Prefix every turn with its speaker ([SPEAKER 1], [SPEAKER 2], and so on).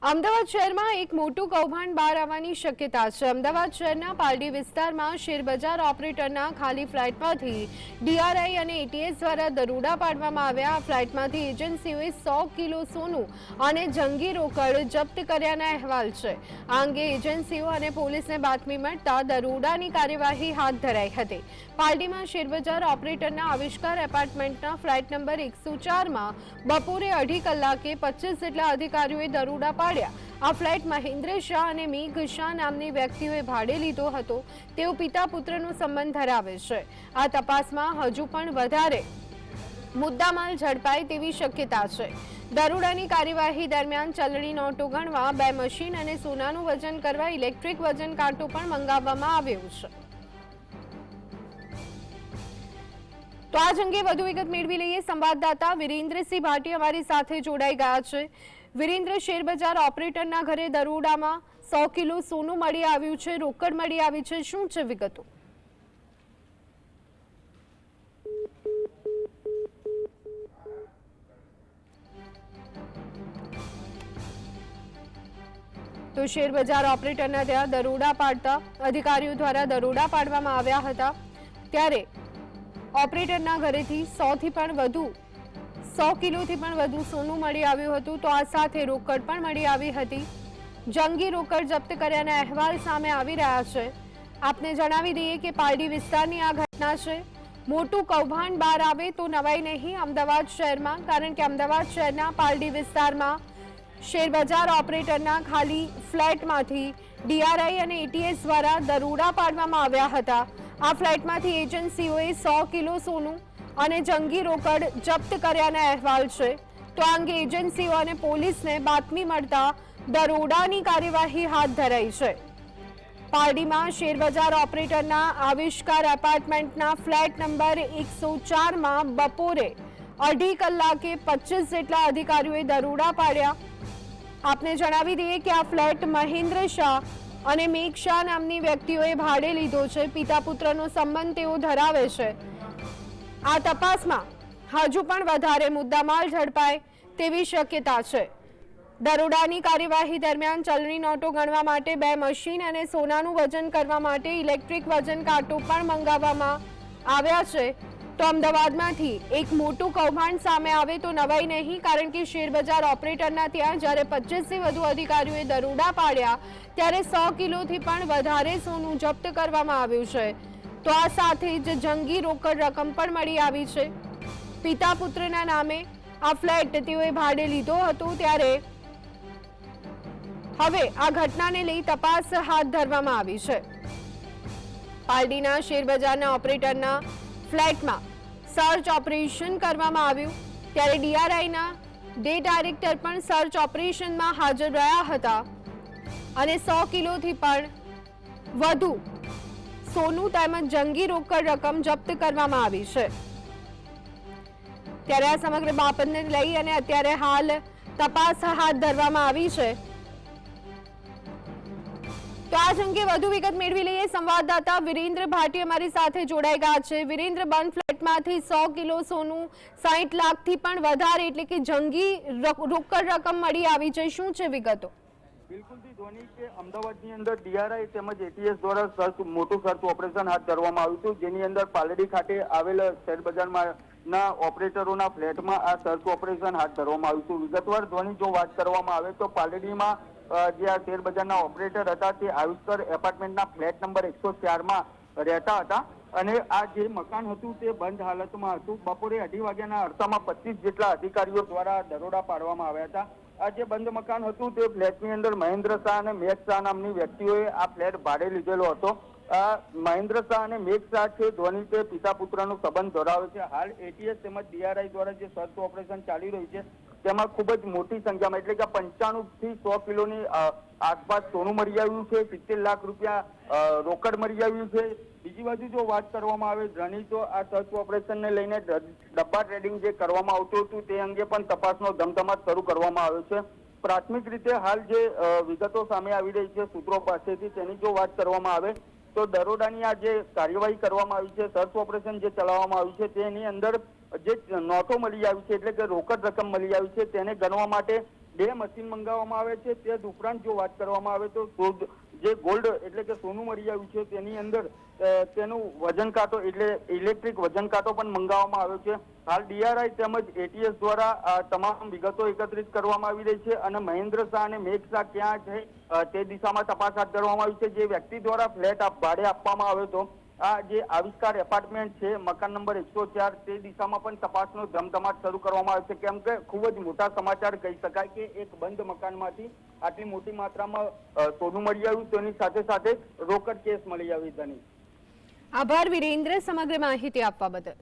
[SPEAKER 1] અમદાવાદ શહેરમાં એક મોટું કૌભાંડ બહાર આવવાની શક્યતા છે। અમદાવાદ શહેરના પાલડી વિસ્તારમાં શેરબજાર ઓપરેટરના ખાલી ફ્લાઇટમાંથી ડીઆરઆઈ અને એટીએસ દ્વારા દરોડા પાડવામાં આવ્યા। આ ફ્લાઇટમાંથી એજન્સીઓએ 100 કિલો સોનું અને જંગી રોકડ જપ્ત કર્યાના અહેવાલ છે। આ અંગે એજન્સીઓ અને પોલીસને બાતમી મળતા દરોડાની કાર્યવાહી હાથ ધરાઈ હતી। પાલડીમાં શેરબજાર ઓપરેટરના આવિષ્કાર એપાર્ટમેન્ટના ફ્લાઇટ નંબર 104માં બપોરે 2:30 કલાકે 25 જેટલા અધિકારીઓએ દરોડા પાડ્યા। આ ફ્લાઇટ મહેન્દ્ર શાહ અને મેઘ શાહ નામની વ્યક્તિઓએ ભાડે લીધો હતો। તેઓ પિતા પુત્રનો સંબંધ ધરાવે છે। આ તપાસમાં હજુ પણ વધારે મુદ્દામાલ ઝડપાય તેવી શક્યતા છે। દરોડાની કાર્યવાહી દરમિયાન ચલણી નોટો ગણવા 2 મશીન અને સોનાનું વજન કરવા ઇલેક્ટ્રિક વજન કાંટો પણ મંગાવવામાં આવ્યો છે। તો આજ અંગે વધુ વિગત મેળવી લઈએ। સંવાદદાતા વિરેન્દ્રસિંહ ભાટી અમારી સાથે જોડાઈ ગયા છે। વિરેન્દ્ર, શેરબજાર ઓપરેટરના ઘરે દરોડામાં 100 કિલો સોનું મળી આવ્યું છે, રોકડ મળી આવી છે, શું છે વિગતો? તો શેરબજાર ઓપરેટરના ત્યાં દરોડા પાડતા અધિકારીઓ દ્વારા દરોડા પાડવામાં આવ્યા હતા, ત્યારે ઓપરેટરના ઘરેથી 100 કિલોથી પણ વધુ સોનું મળી આવ્યું હતું। તો આ સાથે રોકડ પણ મળી આવી હતી। જંગી રોકડ જપ્ત કર્યાના અહેવાલ સામે આવી રહ્યા છે। આપને જણાવી દઈએ કે પાલડી વિસ્તારની આ ઘટના છે। મોટું કૌભાંડ બહાર આવે તો નવાઈ નહીં અમદાવાદ શહેરમાં, કારણ કે અમદાવાદ શહેરના પાલડી વિસ્તારમાં શેરબજાર ઓપરેટરના ખાલી ફ્લેટમાંથી ડીઆરઆઈ અને એટીએસ દ્વારા દરોડા પાડવામાં આવ્યા હતા। આ ફ્લાઇટમાંથી એજન્સીઓએ 100 કિલો સોનું અને જંગી રોકડ જપ્ત કર્યાના અહેવાલ છે। તો આ અંગે એજન્સીઓ અને પોલીસને બાતમી મળતા દરોડાની કાર્યવાહી હાથ ધરાઈ છે। પાલડીમાં શેરબજાર ઓપરેટરના આવિષ્કાર એપાર્ટમેન્ટના ફ્લેટ નંબર 104માં બપોરે 2:30 કલાકે 25 જેટલા અધિકારીઓએ દરોડા પાડ્યા। આપને જણાવી દઈએ કે આ ફ્લેટ મહેન્દ્ર શાહ અને મેઘ શાહ નામની વ્યક્તિઓએ ભાડે લીધો છે। પિતા પુત્રનો સંબંધ તેઓ ધરાવે છે। આ તપાસમાં હજુ પણ વધારે મુદ્દામાલ ઝડપાય તેવી શક્યતા છે। દરોડાની કાર્યવાહી દરમિયાન ચલણી નોટો ગણવા માટે 2 મશીન અને સોનાનું વજન કરવા માટે ઇલેક્ટ્રિક વજન કાંટો પણ મંગાવવામાં આવ્યા છે। તો અમદાવાદમાંથી એક મોટું કૌભાંડ સામે આવે તો નવાઈ નહીં, કારણ કે શેરબજાર ઓપરેટરના ત્યાં જ્યારે 25થી વધુ અધિકારીઓએ દરોડા પાડ્યા ત્યારે 100 કિલોથી પણ વધારે સોનું જપ્ત કરવામાં આવ્યું છે। તો આ સાથે જ જંગી રોકડ રકમ પણ મળી આવી છે। પિતા પુત્રના નામે આ ફ્લેટ તેઓએ ભાડે લીધો હતો, ત્યારે હવે આ ઘટનાને લઈ તપાસ હાથ ધરવામાં આવી છે। પાલડીના શેરબજારના ઓપરેટરના ફ્લેટમાં સર્ચ ઓપરેશન કરવામાં આવ્યું, ત્યારે ડીઆરઆઈના ડે ડાયરેક્ટર પણ સર્ચ ઓપરેશનમાં હાજર રહ્યા હતા અને 100 કિલોથી પણ વધુ સોનું તેમજ જંગી રોકડ રકમ જપ્ત કરવામાં આવી છે। ત્યારે આ સમગ્ર બાબતને લઈ અને અત્યારે હાલ તપાસ હાથ ધરવામાં આવી છે। તો આજ અંગે વધુ વિગત મેળવી લઈએ। સંવાદદાતા વિરેન્દ્ર ભાટી અમારી સાથે જોડાઈ ગયા છે। વિરેન્દ્ર, બંધ ફ્લેટમાંથી 100 કિલો સોનું 60 લાખથી પણ વધારે એટલે કે જંગી રોકડ રકમ મળી આવી છે, શું છે વિગતો?
[SPEAKER 2] બિલકુલથી ધોની કે અમદાવાદની અંદર ડીઆરઆઈ તેમજ એટીએસ દ્વારા મોટું સર્ચ ઓપરેશન હાથ ધરવામાં આવ્યું હતું, જેની અંદર પાલડી ખાતે આવેલ શેરબજારમાં ના ઓપરેટરોના ફ્લેટમાં આ સર્ચ ઓપરેશન હાથ ધરવામાં આવ્યું હતું। વિગતવાર ધોની જો વાત કરવામાં આવે તો પાલડીમાં જે આ શેરબજારના ઓપરેટર હતા તે આવિષ્કાર એપાર્ટમેન્ટના ફ્લેટ નંબર 104માં રહેતા હતા અને આ જે મકાન હતું તે બંધ હાલતમાં હતું। બપોરે 2:30 વાગ્યાના અરસામાં 25 જેટલા અધિકારીઓ દ્વારા દરોડા પાડવામાં આવ્યા હતા। આ જે બંધ મકાન હતું તે ફ્લેટની અંદર મહેન્દ્ર શાહ અને મેઘ શાહ નામની વ્યક્તિઓએ આ ફ્લેટ ભાડે લીધેલો હતો। મહેન્દ્ર શાહ અને મેઘ શાહ છે ધોની તે પિતા પુત્રનો સંબંધ ધરાવે છે। હાલ એટીએસ તેમજ ડીઆરઆઈ દ્વારા જે સર્ચ ઓપરેશન ચાલી રહ્યું છે તેમાં ખૂબ જ મોટી સંખ્યામાં એટલે કે 95 થી 100 કિલોની આસપાસ સોનું મળી આવ્યું છે, 70 લાખ રૂપિયા રોકડ મળી આવ્યું છે। બીજી બાજુ જો વાત કરવામાં આવે ધણી, તો આ સર્ચ ઓપરેશનને લઈને ડબ્બા ટ્રેડિંગ જે કરવામાં આવતું હતું તે અંગે પણ તપાસનો ધમધમાટ શરૂ કરવામાં આવ્યો છે। પ્રાથમિક રીતે હાલ જે વિગતો સામે આવી રહી છે સૂત્રો પાસેથી, તેની જો વાત કરવામાં આવે તો દરોડાની આ જે કાર્યવાહી કરવામાં આવી છે, સર્ચ ઓપરેશન જે ચલાવવામાં આવ્યું છે તેની અંદર જે નોટો મળી આવી છે એટલે કે રોકડ રકમ મળી આવી છે તેને ગણવા માટે 2 મશીન મંગાવવામાં આવે છે. તે જ ઉપરાંત જો વાત કરવામાં આવે તો જે ગોલ્ડ એટલે કે સોનું મળી આવ્યું છે તેની અંદર તેનું વજન કાંટો એટલે ઇલેક્ટ્રિક વજન કાંટો પણ મંગાવવામાં આવ્યો છે. હાલ DRI તેમજ ATS દ્વારા તમામ વિગતો એકત્રિત કરવામાં આવી રહી છે અને મહેન્દ્ર શાહ અને મેઘ શાહ ક્યાં છે તે દિશામાં તપાસ હાથ ધરવામાં આવી છે. જે વ્યક્તિ દ્વારા ફ્લેટ ભાડે આપવામાં આવ્યો હતો, આ જે આવિષ્કાર એપાર્ટમેન્ટ છે મકાન નંબર 104, તે દિશામાં પણ તપાસનો ધમધમાટ શરૂ કરવામાં આવ્યો છે. કેમ કે ખૂબ જ મોટા સમાચાર કહી શકાય કે એક બંધ મકાનમાંથી આટલી મોટી માત્રામાં સોનું મળી આવ્યું, તેની સાથે સાથે રોકડ કેસ મળી આવી.
[SPEAKER 1] આભાર વિરેન્દ્ર સમગ્ર માહિતી આપવા બદલ.